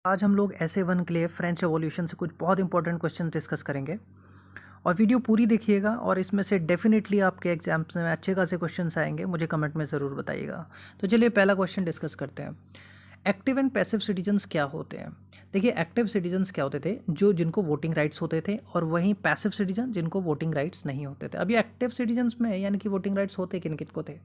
आज हम लोग SA1 के लिए फ्रेंच रेवोल्यूशन से कुछ बहुत इंपॉर्टेंट क्वेश्चन डिस्कस करेंगे और वीडियो पूरी देखिएगा और इसमें से डेफिनेटली आपके एग्जाम्स में अच्छे खासे क्वेश्चंस आएंगे। मुझे कमेंट में ज़रूर बताइएगा। तो चलिए पहला क्वेश्चन डिस्कस करते हैं। एक्टिव एंड पैसिव सिटीजन्स क्या होते हैं? देखिए, एक्टिव सिटीजन्स क्या होते थे? जो जिनको वोटिंग राइट्स होते थे, और वहीं पैसिव सिटीजन जिनको वोटिंग राइट्स नहीं होते थे। अब ये एक्टिव सिटीजन्स में यानी कि वोटिंग राइट्स होते किन किन को थे?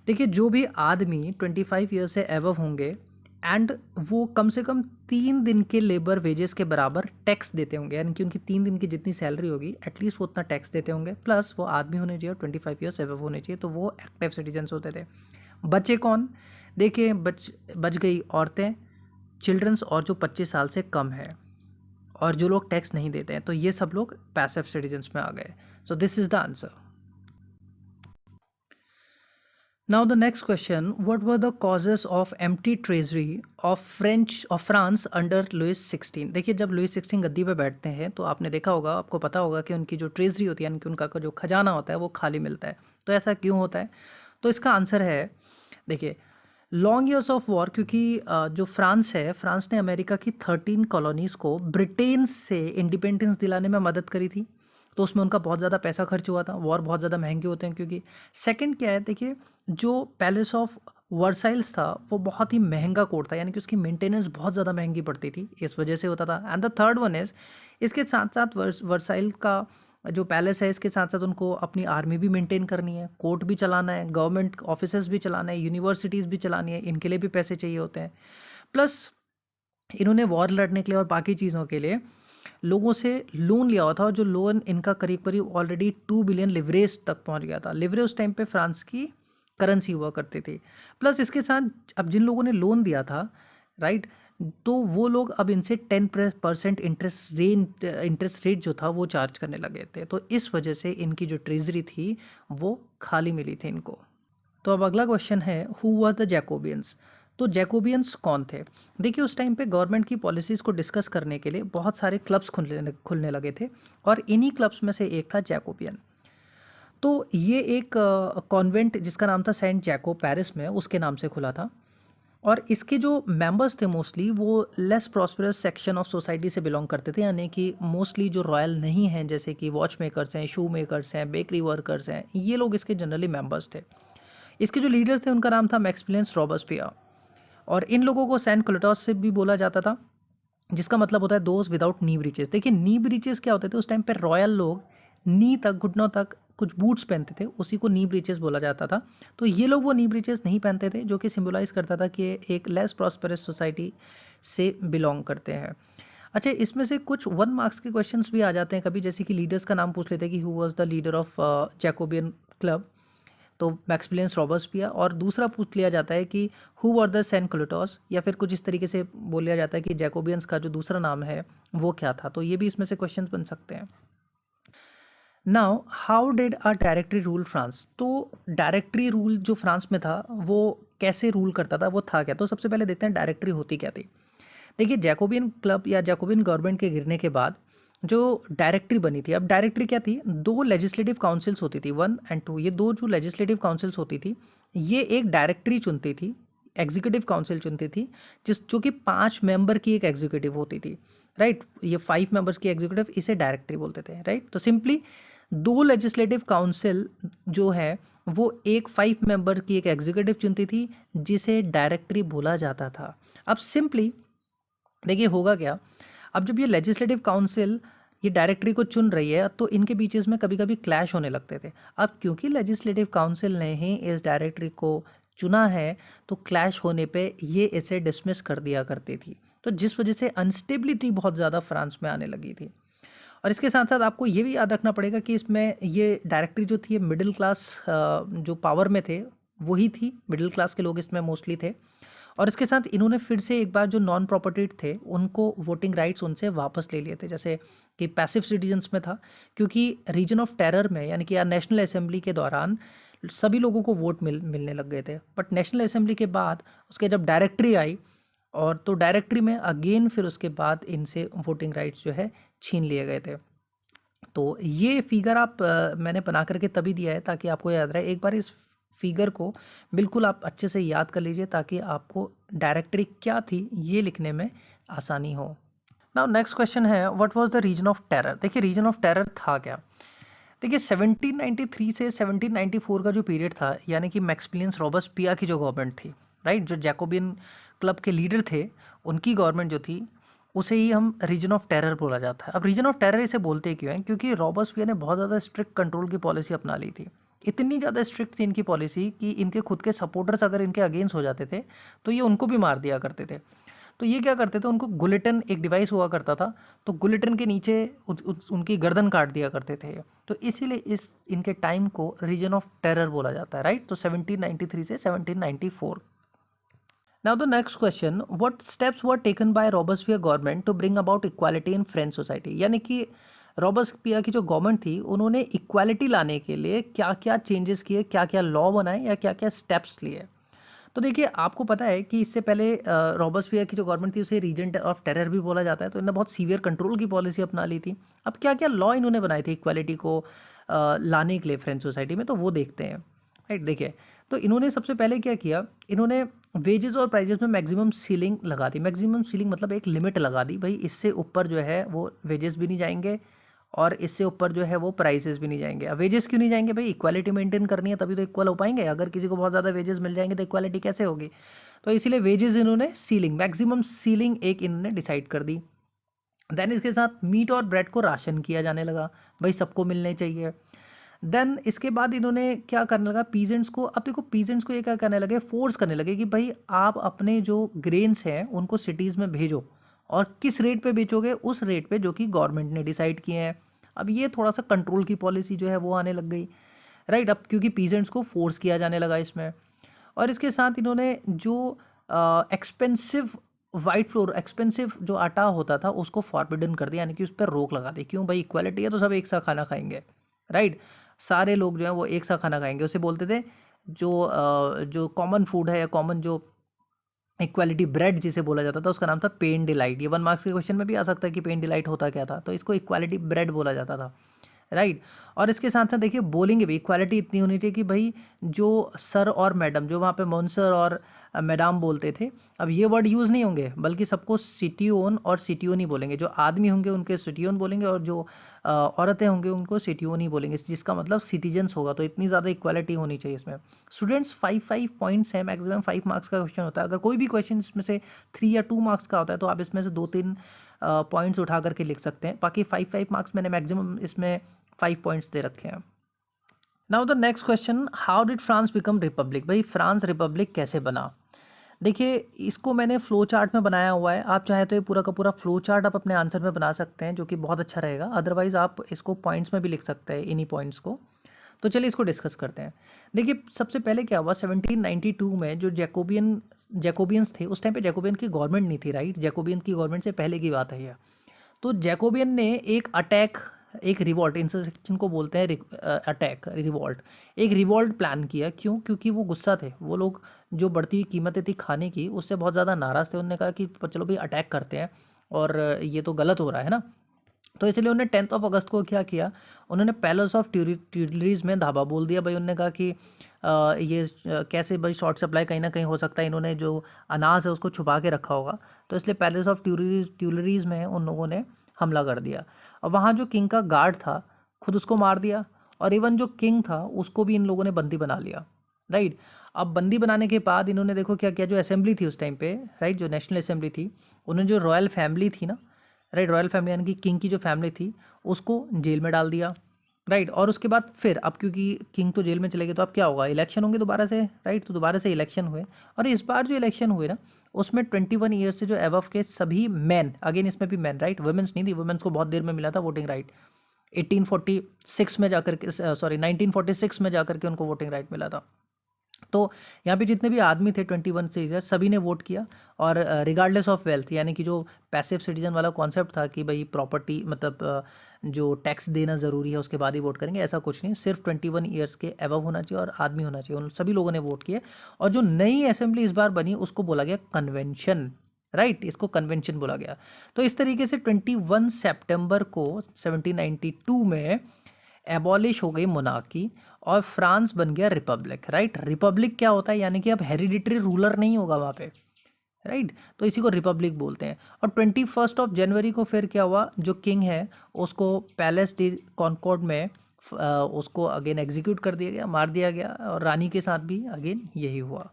देखिए, जो भी आदमी 25 ईयर से एबव होंगे एंड वो कम से कम 3 दिन के लेबर वेजेस के बराबर टैक्स देते होंगे, यानी कि उनकी 3 दिन की जितनी सैलरी होगी एटलीस्ट वो उतना टैक्स देते होंगे, प्लस वो आदमी होने चाहिए और 25 ईयर से एबव होने चाहिए, तो वो एक्टिव सिटीजन्स होते थे। बच्चे कौन? देखिए, बच गई औरतें, चिल्ड्रंस, और जो 25 साल से कम है, और जो लोग टैक्स नहीं देते हैं, तो ये सब लोग पैसिव सिटीजन्स में आ गए। So this is the answer. Now the next question, what were the causes of empty treasury of France under Louis 16? देखिए, जब लुइस 16 गद्दी पे बैठते हैं तो आपने देखा होगा, आपको पता होगा कि उनकी जो ट्रेजरी होती है, यानी कि उनका जो खजाना होता है, वो खाली मिलता है। तो ऐसा क्यों होता है? तो इसका आंसर है, देखिए, लॉन्ग ईयर्स ऑफ वॉर, क्योंकि जो फ्रांस है, फ्रांस ने अमेरिका की 13 कॉलोनीज़ को ब्रिटेन से इंडिपेंडेंस दिलाने में मदद करी थी। तो उसमें उनका बहुत ज़्यादा पैसा खर्च हुआ था। वॉर बहुत ज़्यादा महंगे होते हैं क्योंकि। सेकंड क्या है, देखिए, जो पैलेस ऑफ वर्साइल्स था वो बहुत ही महंगा कोर्ट था, यानी कि उसकी मेंटेनेंस बहुत ज़्यादा महंगी पड़ती थी, इस वजह से होता था। And the third one is, इसके साथ साथ वर्साइल का जो पैलेस है, इसके साथ साथ उनको अपनी आर्मी भी मेंटेन करनी है, कोर्ट भी चलाना है, गवर्नमेंट ऑफिसेज भी चलाना है, यूनिवर्सिटीज़ भी चलानी है, इनके लिए भी पैसे चाहिए होते हैं। प्लस इन्होंने वॉर लड़ने के लिए और बाकी चीज़ों के लिए लोगों से लोन लिया हुआ था, और जो लोन इनका करीब करीब ऑलरेडी 2 बिलियन लिवरेज तक पहुंच गया था। लिवरेज उस टाइम पे फ्रांस की करेंसी हुआ करती थी। प्लस इसके साथ अब जिन लोगों ने लोन दिया था, राइट, तो वो लोग अब इनसे 10% इंटरेस्ट रेट जो था वो चार्ज करने लगे थे। तो इस वजह से इनकी जो ट्रेजरी थी वो खाली मिली थी इनको। तो अब अगला क्वेश्चन है, हु वर द जैकोबियंस? तो जैकोबियंस कौन थे? देखिए, उस टाइम पे गवर्नमेंट की पॉलिसीज़ को डिस्कस करने के लिए बहुत सारे क्लब्स खुलने लगे थे, और इन्हीं क्लब्स में से एक था जैकोबियन। तो ये एक कॉन्वेंट जिसका नाम था सेंट जैको, पेरिस में, उसके नाम से खुला था। और इसके जो मेंबर्स थे मोस्टली वो less prosperous section of society से बिलोंग करते थे, यानी कि मोस्टली जो रॉयल नहीं हैं, जैसे कि वॉच मेकर्स हैं, शू मेकर्स हैं, बेकरी वर्कर्स हैं, ये लोग इसके जनरली मेंबर्स थे। इसके जो लीडर्स थे उनका नाम था मैक्सिमिलियन रॉबस्पियर, और इन लोगों को सेंट क्लोटॉस से भी बोला जाता था, जिसका मतलब होता है दोज विदाउट नी ब्रीचेस। देखिए, नी ब्रीचेस क्या होते थे उस टाइम पे? रॉयल लोग नी तक, घुटनों तक कुछ बूट्स पहनते थे, उसी को नी ब्रीचेस बोला जाता था। तो ये लोग वो नी ब्रीचेस नहीं पहनते थे, जो कि सिंबलाइज करता था कि एक लेस प्रॉस्परस सोसाइटी से बिलोंग करते हैं। अच्छा, इसमें से कुछ 1 मार्क्स के क्वेश्चंस भी आ जाते हैं कभी, जैसे कि लीडर्स का नाम पूछ लेते हैं कि who was the leader of Jacobin club, तो मैक्सिमिलियन रॉबस्पियर। और दूसरा पूछ लिया जाता है कि who were the sans culottes, या फिर कुछ इस तरीके से बोल लिया जाता है कि जैकोबियंस का जो दूसरा नाम है वो क्या था। तो ये भी इसमें से क्वेश्चंस बन सकते हैं। Now, how did a directory rule France? तो डायरेक्टरी रूल जो फ्रांस में था वो कैसे रूल करता था, वो था क्या? तो सबसे पहले देखते हैं डायरेक्टरी होती क्या थी। देखिए, जैकोबियन क्लब या जैकोबियन गवर्नमेंट के गिरने के बाद जो डायरेक्टरी बनी थी, अब डायरेक्टरी क्या थी? 2 लेजिस्लेटिव काउंसिल्स होती थी, 1 और 2। ये दो जो लेजिस्लेटिव काउंसिल्स होती थी, ये एक डायरेक्टरी चुनती थी, एग्जीक्यूटिव काउंसिल चुनती थी, जो कि 5 मेंबर की एक एग्जीक्यूटिव होती थी, राइट। ये 5 मेंबर्स की एग्जीक्यूटिव, इसे डायरेक्टरी बोलते थे, राइट। तो सिंपली 2 लेजिस्लेटिव काउंसिल जो है वो एक 5 मेंबर की एक एग्जीक्यूटिव चुनती थी, जिसे डायरेक्टरी बोला जाता था। अब सिंपली देखिए, होगा क्या, अब जब ये लेजिस्लेटिव काउंसिल ये डायरेक्टरी को चुन रही है, तो इनके बीच में कभी कभी क्लैश होने लगते थे। अब क्योंकि लेजिस्लेटिव काउंसिल ने ही इस डायरेक्टरी को चुना है, तो क्लैश होने पे ये इसे डिसमिस कर दिया करती थी, तो जिस वजह से अनस्टेबिलिटी बहुत ज़्यादा फ्रांस में आने लगी थी। और इसके साथ साथ आपको ये भी याद रखना पड़ेगा कि इसमें ये डायरेक्टरी जो थी, मिडिल क्लास जो पावर में थे वही थी, मिडिल क्लास के लोग इसमें मोस्टली थे। और इसके साथ इन्होंने फिर से एक बार जो नॉन प्रॉपर्टीड थे उनको वोटिंग राइट्स उनसे वापस ले लिए थे, जैसे कि पैसिव सिटीजन्स में था, क्योंकि रीजन ऑफ टेरर में, यानी कि नेशनल असेंबली के दौरान सभी लोगों को वोट मिलने लग गए थे। बट नेशनल असेंबली के बाद उसके जब डायरेक्टरी आई, और तो डायरेक्टरी में अगेन फिर उसके बाद इनसे वोटिंग राइट्स जो है छीन लिए गए थे। तो ये फिगर आप मैंने बना करके तभी दिया है ताकि आपको याद रहे। एक बार इस फिगर को बिल्कुल आप अच्छे से याद कर लीजिए, ताकि आपको डायरेक्टरी क्या थी ये लिखने में आसानी हो। नाउ नेक्स्ट क्वेश्चन है what was the reason of terror. देखिए रीजन ऑफ टेरर था क्या। देखिए 1793 से 1794 का जो पीरियड था, यानी कि मैक्सिमिलियन रॉबespierre की जो गवर्नमेंट थी, राइट, जो जैकोबियन क्लब के लीडर थे, उनकी गवर्नमेंट जो थी, उसे ही हम रीजन ऑफ टेरर बोला जाता है। अब रीजन ऑफ टेरर इसे बोलते क्यों हैं, क्योंकि रॉबespierre ने बहुत ज़्यादा स्ट्रिक्ट कंट्रोल की पॉलिसी अपना ली थी। इतनी ज़्यादा स्ट्रिक्ट थी इनकी पॉलिसी कि इनके खुद के सपोर्टर्स अगर इनके अगेंस्ट हो जाते थे तो ये उनको भी मार दिया करते थे। तो ये क्या करते थे, उनको गुलेटन एक डिवाइस हुआ करता था, तो गुलेटन के नीचे उनकी गर्दन काट दिया करते थे। तो इसीलिए इस इनके टाइम को रीजन ऑफ टेरर बोला जाता है, राइट। तो 1793 से 1794। Now the next question, what steps were taken by Robespierre government to bring about equality in French society. यानी कि रॉबespierre की जो गवर्नमेंट थी, उन्होंने इक्वालिटी लाने के लिए क्या क्या चेंजेस किए, क्या क्या लॉ बनाए या क्या क्या स्टेप्स लिए। तो देखिए आपको पता है कि इससे पहले रॉबespierre की जो गवर्नमेंट थी उसे रीजन ऑफ टेरर भी बोला जाता है। तो इन्होंने बहुत सीवियर कंट्रोल की पॉलिसी अपना ली थी। अब क्या क्या लॉ इन्होंने बनाए थे इक्वालिटी को लाने के लिए फ्रेंच सोसाइटी में, तो वो देखते हैं, राइट। देखिए तो इन्होंने सबसे पहले क्या किया, इन्होंने वेजेस और प्राइजेस में मैक्सिमम सीलिंग लगा दी। मैक्सिमम सीलिंग मतलब एक लिमिट लगा दी, भाई इससे ऊपर जो है वो वेजेस भी नहीं जाएंगे और इससे ऊपर जो है वो प्राइसेस भी नहीं जाएंगे। अब वेजेस क्यों नहीं जाएंगे, भाई इक्वालिटी मेंटेन करनी है तभी तो इक्वल हो पाएंगे। अगर किसी को बहुत ज़्यादा वेजेस मिल जाएंगे तो इक्वालिटी कैसे होगी। तो इसीलिए वेजेस इन्होंने सीलिंग, मैक्सिमम सीलिंग एक इन्होंने डिसाइड कर दी। देन इसके साथ मीट और ब्रेड को राशन किया जाने लगा, भाई सबको मिलने चाहिए। देन इसके बाद इन्होंने क्या करने लगा, पीजेंट्स को, अब देखो पीजेंट्स को ये क्या करने लगे, फोर्स करने लगे कि भाई आप अपने जो ग्रेन्स हैं उनको सिटीज़ में भेजो, और किस रेट पे बेचोगे, उस रेट पे जो कि गवर्नमेंट ने डिसाइड किए हैं। अब ये थोड़ा सा कंट्रोल की पॉलिसी जो है वो आने लग गई, राइट। अब क्योंकि पीजेंट्स को फोर्स किया जाने लगा इसमें। और इसके साथ इन्होंने जो एक्सपेंसिव वाइट फ्लोर, एक्सपेंसिव जो आटा होता था उसको फॉरबिडन कर दिया, यानी कि उस पर रोक लगा दी। क्यों, भाई इक्वालिटी है तो सब एक साथ खाना खाएंगे, राइट। सारे लोग जो है वो एक साथ खाना खाएंगे। उसे बोलते थे जो कॉमन फूड है या कॉमन जो इक्वालिटी ब्रेड जिसे बोला जाता था, उसका नाम था पेन डिलाइट। ये 1 मार्क्स के क्वेश्चन में भी आ सकता है कि पेन डिलाइट होता क्या था, तो इसको इक्वालिटी ब्रेड बोला जाता था, राइट। और इसके साथ साथ देखिए बोलेंगे भी, इक्वालिटी इतनी होनी चाहिए कि भाई जो सर और मैडम, जो वहाँ पे मोनसर और मैडम बोलते थे, अब ये वर्ड यूज़ नहीं होंगे, बल्कि सबको सिटियोन और सिटियोन ही बोलेंगे। जो आदमी होंगे उनके सिटियोन बोलेंगे और जो औरतें होंगे उनको सिटियोन ही बोलेंगे, जिसका मतलब सिटीजन्स होगा। तो इतनी ज़्यादा इक्वालिटी होनी चाहिए इसमें। स्टूडेंट्स 5 पॉइंट्स हैं, मैक्सिमम 5 मार्क्स का क्वेश्चन होता है। अगर कोई भी क्वेश्चन इसमें से 3 या 2 मार्क्स का होता है तो आप इसमें से 2-3 पॉइंट्स उठा करके लिख सकते हैं। बाकी 5 मार्क्स मैंने मैक्सिमम इसमें 5 पॉइंट्स दे रखे हैं। Now the next question, how did France become Republic. भाई फ्रांस रिपब्लिक कैसे बना। देखिए इसको मैंने फ्लो चार्ट में बनाया हुआ है, आप चाहे तो ये पूरा का पूरा फ्लो चार्ट आप अपने आंसर में बना सकते हैं, जो कि बहुत अच्छा रहेगा। अदरवाइज आप इसको पॉइंट्स में भी लिख सकते हैं, इन्हीं पॉइंट्स को। तो चलिए इसको डिस्कस करते हैं। देखिए सबसे पहले क्या हुआ, 1792 में जो जैकोबियंस थे, उस टाइम पे जैकोबियन की गवर्नमेंट नहीं थी, राइट। जैकोबियन की गवर्नमेंट से पहले की बात है ये। तो जैकोबियन ने एक अटैक, एक रिवॉल्ट, इंसर्जेक्शन को बोलते हैं अटैक, रिवॉल्ट, एक रिवॉल्ट प्लान किया। क्यों, क्योंकि वो गुस्सा थे, वो लोग जो बढ़ती हुई कीमतें थी खाने की उससे बहुत ज़्यादा नाराज़ थे। उन्होंने कहा कि चलो भाई अटैक करते हैं, और ये तो गलत हो रहा है ना। तो इसलिए उन्होंने 10 अगस्त को क्या किया, उन्होंने पैलेस ऑफ ट्यूडलरीज में धाबा बोल दिया। भाई उन्होंने कहा कि कैसे भाई शॉर्ट सप्लाई कहीं ना कहीं हो सकता है, इन्होंने जो अनाज है उसको छुपा के रखा होगा। तो इसलिए पैलेस ऑफ ट्यूलरीज में उन लोगों ने हमला कर दिया, और वहाँ जो किंग का गार्ड था खुद उसको मार दिया, और इवन जो किंग था उसको भी इन लोगों ने बंदी बना लिया, राइट। अब बंदी बनाने के बाद इन्होंने देखो क्या किया, जो असेंबली थी उस टाइम पे, राइट, जो नेशनल असेंबली थी, उन्होंने जो रॉयल फैमिली थी ना, राइट, रॉयल फैमिली यानी कि किंग की जो फैमिली थी उसको जेल में डाल दिया, राइट। और उसके बाद फिर अब क्योंकि किंग तो जेल में चले गए, तो अब क्या होगा, इलेक्शन होंगे दोबारा से, राइट। तो दोबारा से इलेक्शन हुए, और इस बार जो इलेक्शन हुए ना, उसमें 21 ईयर्स से जो एबव के सभी मैन, अगेन इसमें भी मैन, राइट, वुमेन्स नहीं थी, वुमेन्स को बहुत देर में मिला था वोटिंग राइट। 1846 में जाकर के, सॉरी 1946 में जाकर के उनको वोटिंग राइट मिला था। तो यहाँ पे जितने भी आदमी थे 21 से इधर, सभी ने वोट किया। और रिगार्डलेस ऑफ वेल्थ, यानी कि जो पैसिव सिटीजन वाला कॉन्सेप्ट था कि भाई प्रॉपर्टी मतलब जो टैक्स देना ज़रूरी है उसके बाद ही वोट करेंगे, ऐसा कुछ नहीं। सिर्फ 21 ईयर्स के अबव होना चाहिए और आदमी होना चाहिए। उन सभी लोगों ने वोट किए, और जो नई असेंबली इस बार बनी उसको बोला गया कन्वेंशन, राइट, इसको कन्वेंशन बोला गया। तो इस तरीके से 21 सितंबर को 1792 में एबॉलिश हो गई मोनार्की, और फ्रांस बन गया रिपब्लिक, राइट। रिपब्लिक क्या होता है, यानी कि अब हेरिडिटरी रूलर नहीं होगा वहाँ पे, राइट, तो इसी को रिपब्लिक बोलते हैं। और 21 जनवरी को फिर क्या हुआ, जो किंग है उसको पैलेस डी कॉनकॉर्ड में उसको अगेन एग्जीक्यूट कर दिया गया, मार दिया गया, और रानी के साथ भी अगेन यही हुआ।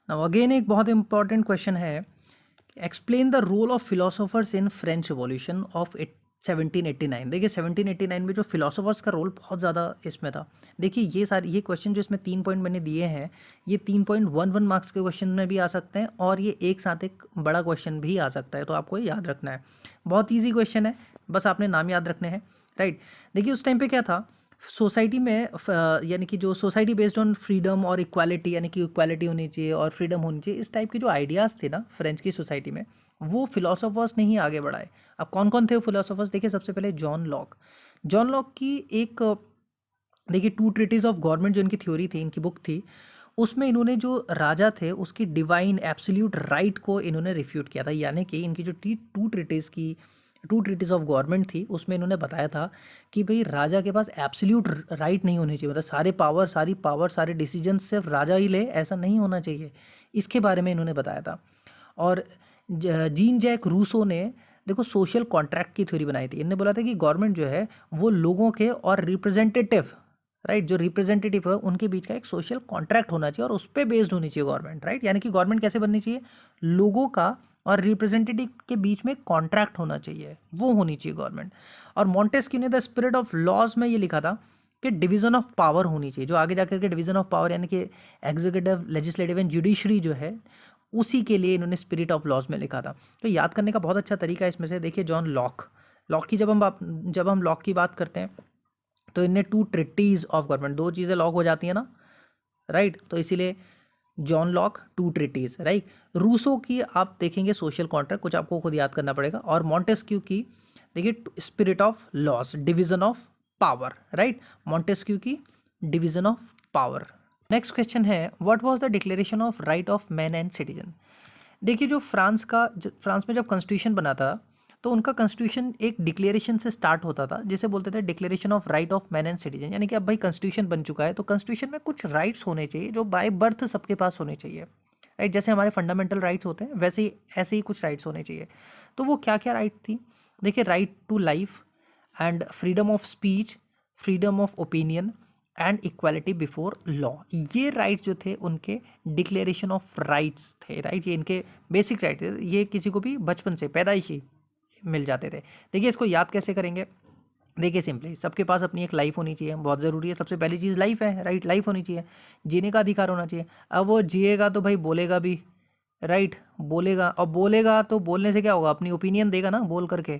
नाउ अगेन एक बहुत इंपॉर्टेंट क्वेश्चन है, explain the role of philosophers in French revolution of 1789। देखिए 1789 में जो फिलोसोफर्स का रोल बहुत ज़्यादा इसमें था। देखिए ये क्वेश्चन जो इसमें 3 पॉइंट मैंने दिए हैं, ये 3.11 मार्क्स के क्वेश्चन में भी आ सकते हैं, और ये एक साथ एक बड़ा क्वेश्चन भी आ सकता है, तो आपको ये याद रखना है। बहुत ईजी क्वेश्चन है, बस आपने नाम याद रखने हैं। राइट, देखिए उस टाइम पे क्या था, सोसाइटी में यानी कि जो सोसाइटी बेस्ड ऑन फ्रीडम और इक्वालिटी, यानी कि इक्वालिटी होनी चाहिए और फ्रीडम होनी चाहिए, इस टाइप के जो आइडियाज़ थे ना फ्रेंच की सोसाइटी में, वो फिलोसोफर्स ने ही आगे बढ़ाए। अब कौन कौन थे वो फिलोसोफर्स, देखिए सबसे पहले जॉन लॉक। जॉन लॉक की एक देखिए टू ट्रिटीज ऑफ गवर्नमेंट जो इनकी थ्योरी थी, इनकी बुक थी, उसमें इन्होंने जो राजा थे उसकी डिवाइन एब्सोल्यूट राइट को इन्होंने रिफ्यूट किया था। यानी कि इनकी जो टू ट्रिटीज ऑफ गवर्नमेंट थी, उसमें इन्होंने बताया था कि भाई राजा के पास एब्सोल्यूट राइट नहीं होनी चाहिए, मतलब सारी पावर सारे डिसीजन सिर्फ राजा ही ले, ऐसा नहीं होना चाहिए। इसके बारे में इन्होंने बताया था। और जीन जैक रूसो ने देखो सोशल कॉन्ट्रैक्ट की थ्योरी बनाई थी। इन्होंने बोला था कि गवर्नमेंट जो है वो लोगों के और रिप्रेजेंटेटिव, राइट, जो रिप्रेजेंटेटिव है उनके बीच का एक सोशल कॉन्ट्रैक्ट होना चाहिए, और उस पर बेस्ड होनी चाहिए गवर्नमेंट। राइट, यानी कि गवर्नमेंट कैसे बननी चाहिए, लोगों का और रिप्रेजेंटेटिव के बीच में कॉन्ट्रैक्ट होना चाहिए, वो होनी चाहिए गवर्नमेंट। और मॉन्टेस्क्यू ने द स्पिरिट ऑफ लॉज में ये लिखा था कि डिवीजन ऑफ पावर होनी चाहिए, जो आगे जाकर के डिवीजन ऑफ पावर यानी कि एग्जीक्यूटिव, लेजिस्लेटिव एंड जुडिशरी जो है, उसी के लिए इन्होंने स्पिरिट ऑफ लॉज में लिखा था। तो याद करने का बहुत अच्छा तरीका है इसमें से, देखिए जॉन लॉक, लॉक की जब हम लॉक की बात करते हैं तो इनने टू ट्रिटीज ऑफ गवर्नमेंट, दो चीज़ें लॉक हो जाती है ना, राइट, तो इसीलिए John Locke two treaties. Right, Rousseau की आप देखेंगे सोशल कॉन्ट्रैक्ट, कुछ आपको खुद याद करना पड़ेगा। और मॉन्टेस्क्यू की देखिए spirit of laws, division of power. Right, Montesquieu की division of power. Next question है, what was the declaration of right of man and citizen. देखिए जो फ्रांस में जब कॉन्स्टिट्यूशन बना था, तो उनका कॉन्स्टिट्यूशन एक डिक्लेरेशन से स्टार्ट होता था, जिसे बोलते थे declaration of right of man and citizen. यानी कि अब भाई कॉन्स्टिट्यूशन बन चुका है, तो कॉन्स्टिट्यूशन में कुछ राइट्स होने चाहिए जो बाय बर्थ सबके पास होने चाहिए। राइट, जैसे हमारे फंडामेंटल राइट्स होते हैं, वैसे ही ऐसे ही कुछ राइट्स होने चाहिए। तो वो क्या क्या राइट थी, देखिए right to life and freedom of speech, freedom of opinion and equality before law. ये राइट्स जो थे उनके डिक्लेरेशन ऑफ राइट्स थे। राइट, ये इनके बेसिक राइट थे, ये किसी को भी बचपन से पैदाइशी मिल जाते थे। देखिए इसको याद कैसे करेंगे, देखिए सिंपली सबके पास अपनी एक लाइफ होनी चाहिए, बहुत ज़रूरी है। सबसे पहली चीज़ लाइफ है, राइट, लाइफ होनी चाहिए, जीने का अधिकार होना चाहिए। अब वो जिएगा तो भाई बोलेगा भी, राइट, बोलेगा, और बोलेगा तो बोलने से क्या होगा, अपनी ओपिनियन देगा ना बोल करके।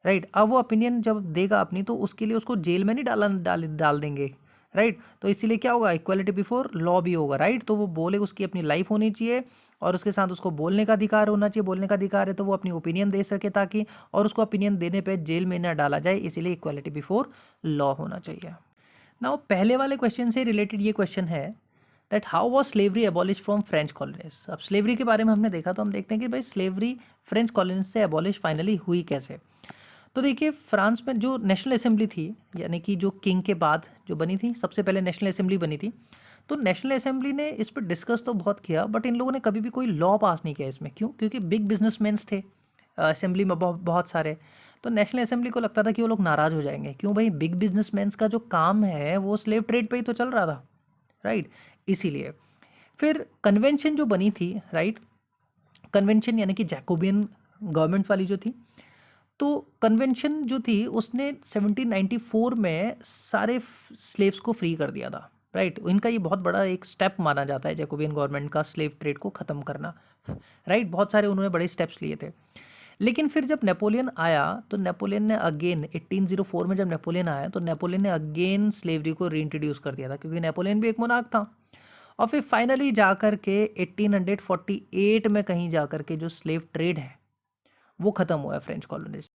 राइट, अब वो ओपिनियन जब देगा अपनी, तो उसके लिए उसको जेल में नहीं डाल देंगे। राइट, तो इसीलिए क्या होगा, इक्वालिटी बिफोर लॉ भी होगा। राइट, तो वो बोले, उसकी अपनी लाइफ होनी चाहिए, और उसके साथ उसको बोलने का अधिकार होना चाहिए। बोलने का अधिकार है तो वो अपनी ओपिनियन दे सके, ताकि, और उसको ओपिनियन देने पे जेल में ना डाला जाए, इसीलिए इक्वालिटी बिफोर लॉ होना चाहिए। नाउ पहले वाले क्वेश्चन से रिलेटेड ये क्वेश्चन है that how was slavery abolish from French colonies. अब स्लेवरी के बारे में हमने देखा, तो हम देखते हैं कि भाई स्लेवरी फ्रेंच कॉलोनीज से एबॉलिश फाइनली हुई कैसे। तो देखिए फ्रांस में जो नेशनल असेंबली थी, यानी कि जो किंग के बाद जो बनी थी, सबसे पहले नेशनल असेंबली बनी थी। तो नेशनल असेंबली ने इस पर डिस्कस तो बहुत किया, बट इन लोगों ने कभी भी कोई लॉ पास नहीं किया इसमें। क्यों, क्योंकि बिग बिजनेसमैन्स थे असेंबली में बहुत सारे। तो नेशनल असेंबली को लगता था कि वो लोग नाराज़ हो जाएंगे। क्यों भाई, बिग बिजनेसमैन्स का जो काम है वो स्लेव ट्रेड पे ही तो चल रहा था। राइट, इसीलिए फिर कन्वेंशन जो बनी थी, राइट, कन्वेंशन यानी कि जैकोबियन गवर्नमेंट वाली जो थी, तो कन्वेंशन जो थी उसने 1794 में सारे स्लेव्स को फ्री कर दिया था। राइट, इनका ये बहुत बड़ा एक स्टेप माना जाता है जैकोबियन गवर्नमेंट का, स्लेव ट्रेड को ख़त्म करना। राइट, बहुत सारे उन्होंने बड़े स्टेप्स लिए थे। लेकिन फिर जब नेपोलियन आया, तो नेपोलियन ने अगेन 1804 में जब नेपोलियन आया, तो नेपोलियन ने अगेन स्लेवरी को रीइंट्रोड्यूस कर दिया था, क्योंकि नेपोलियन भी एक मोनार्क था। और फिर फाइनली जाकर के 1848 में कहीं जाकर के जो स्लेव ट्रेड है वो ख़त्म हुआ है फ्रेंच कॉलोनीज।